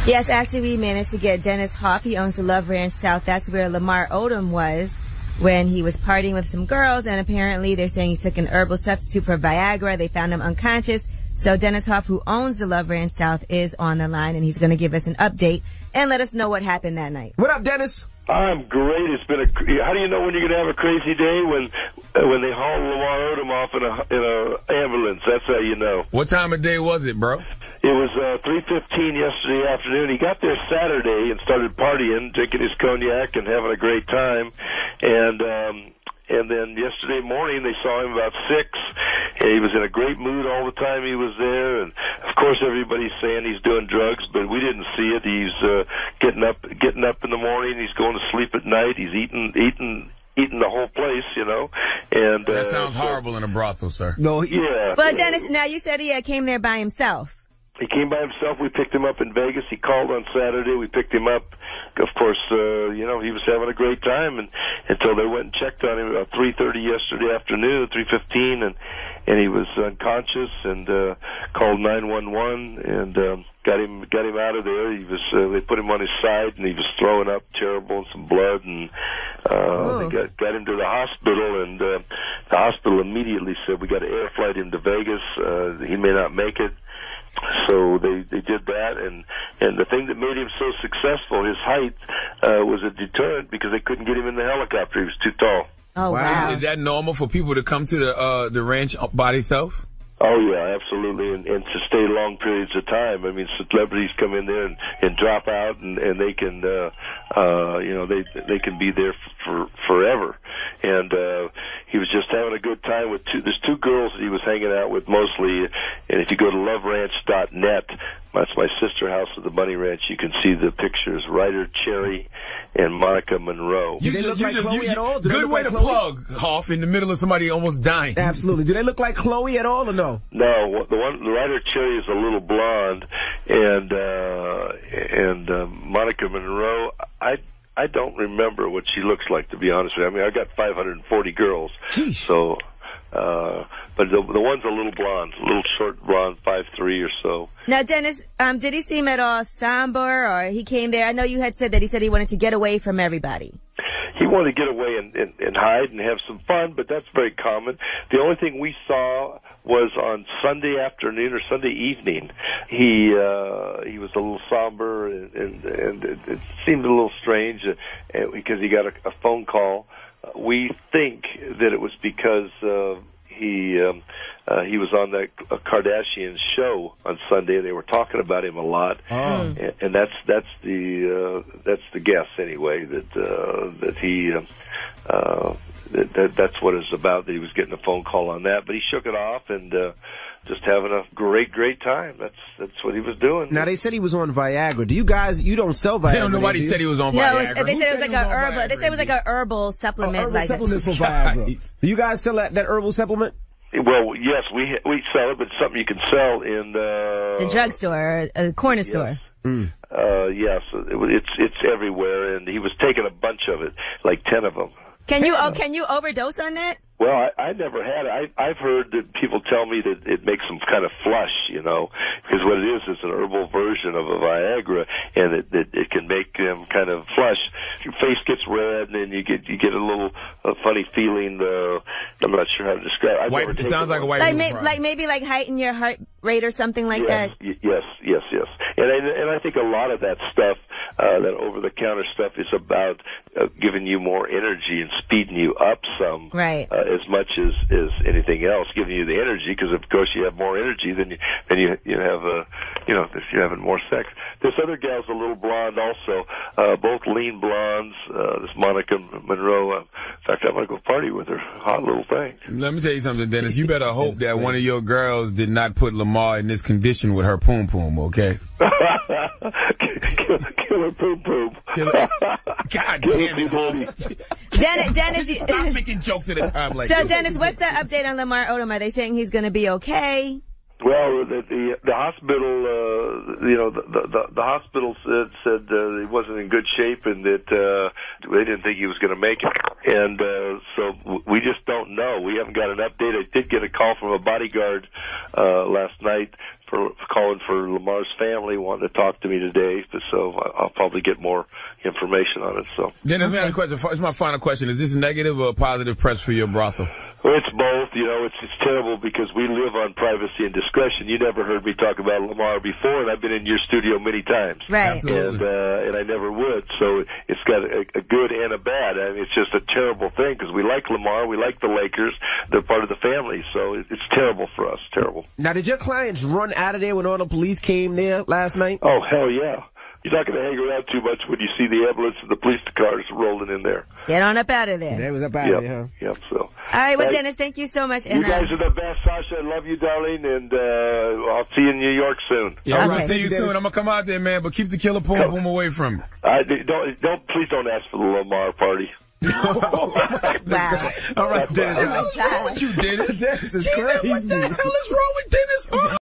Yes, actually, we managed to get Dennis Hoff. He owns the Love Ranch South. That's where Lamar Odom was when he was partying with some girls, and apparently they're saying he took an herbal substitute for Viagra. They found him unconscious. So Dennis Hoff, who owns the Love Ranch South, is on the line, and he's going to give us an update and let us know what happened that night. What up, Dennis? I'm great. It's been how do you know when you're going to have a crazy day? When they haul Lamar Odom off in a ambulance. That's how you know. What time of day was it, bro? It was 3:15 yesterday afternoon. He got there Saturday and started partying, drinking his cognac and having a great time. And then yesterday morning they saw him about 6. And he was in a great mood all the time he was there. And of course everybody's saying he's doing drugs, but we didn't see it. He's getting up in the morning. He's going to sleep at night. He's eating the whole place, you know. And that sounds horrible in a brothel, sir. No, yeah. But Dennis, now you said he came there by himself. He came by himself. We picked him up in Vegas. He called on Saturday. We picked him up. Of course, you know, he was having a great time, and until they went and checked on him about 3:30 yesterday afternoon, 3:15, and he was unconscious, and called 911 and got him out of there. He was they put him on his side, and he was throwing up terrible and some blood, and they got him to the hospital, and the hospital immediately said, we got to air flight him to Vegas. He may not make it. So they did that, and the thing that made him so successful, his height, was a deterrent because they couldn't get him in the helicopter. He was too tall. Oh, wow. Is that normal for people to come to the ranch by themselves? Oh, yeah, absolutely, and to stay long periods of time. I mean, celebrities come in there and drop out, and they can, you know, they can be there for forever. And he was just having a good time with there's 2 girls that he was hanging out with mostly, and if you go to loveranch.net, that's my sister house at the Bunny Ranch, you can see the pictures, Ryder Cherry and Monica Monroe. Do they look like Chloe at all? Good way to plug, Hoff, in the middle of somebody almost dying. Absolutely. Do they look like Chloe at all or no? No, the Ryder Cherry is a little blonde, and Monica Monroe, I don't remember what she looks like, to be honest with you. I mean, I got 540 girls, so but the one's a little blonde, a little short blonde, 5'3" or so. Now, Dennis, did he seem at all somber, or he came there? I know you had said that he wanted to get away from everybody. He wanted to get away and hide and have some fun, but that's very common. The only thing we saw was on Sunday afternoon or Sunday evening. He was a little somber, and it seemed a little strange because he got a phone call. We think that it was because he was on that Kardashian show on Sunday, and they were talking about him a lot. Oh. And that's the guess anyway, that he that's what it's about, that he was getting a phone call on that. But he shook it off and just having a great time. That's what he was doing. Now, they said he was on Viagra. Do you guys, you don't sell Viagra? Nobody said he was on Viagra. No, they said it was like a herbal. They said it was like a herbal supplement. Herbal supplement for Viagra. Do you guys sell that herbal supplement? Well, yes, we sell it, but it's something you can sell in the drugstore, or a corner store. Yes, it's everywhere, and he was taking a bunch of it, like 10 of them. Can you overdose on that? Well, I never had it. I've heard that people tell me that it makes them kind of flush, you know, because what it is an herbal version of a Viagra, and it can make them kind of flush. Your face gets red, and then you get a little funny feeling. I'm not sure how to describe it. It sounds like a white like maybe like heighten your heart rate or something like that. Yes. And I think a lot of that stuff, that over-the-counter stuff, is about giving you more energy and speeding you up some. Right. As much as anything else, giving you the energy, because of course you have more energy than you have if you're having more sex. This other gal's a little blonde also, both lean blondes. This Monica Monroe. In fact, I'm gonna go party with her. Hot little thing. Let me tell you something, Dennis. You better hope that one of your girls did not put Lamar in this condition with her poom poom. Okay. Killer poom poom. God damn it, Dennis, stop making jokes at a time like this. this. So, Dennis, what's the update on Lamar Odom? Are they saying he's going to be okay? Well, the hospital, the hospital said he wasn't in good shape and that they didn't think he was going to make it. And so we just don't know. We haven't got an update. I did get a call from a bodyguard last night for calling for Lamar's family, wanting to talk to me today. So I'll probably get more information on it. So. Dennis, I have a question. It's my final question. Is this negative or positive press for your brothel? Well, it's both. It's terrible because we live on privacy and discretion. You never heard me talk about Lamar before, and I've been in your studio many times. Right. And I never would. So it's got a good and a bad. I mean, it's just a terrible thing because we like Lamar, we like the Lakers. They're part of the family, so it's terrible for us. Terrible. Now, did your clients run out of there when all the police came there last night? Oh, hell yeah. You're not going to hang around too much when you see the ambulance and the police cars rolling in there. Get on up out of there. That was up out of there, huh? Yep, so. All right, well, Dennis, thank you so much. You guys are the best, Sasha. I love you, darling, and I'll see you in New York soon. Yeah, okay. I'll see you soon. I'm going to come out there, man, but keep the killer poom poom away from me. Please don't ask for the Lamar party. Wow. All right, Dennis. What's wrong with you, Dennis? This is crazy. What the hell is wrong with Dennis?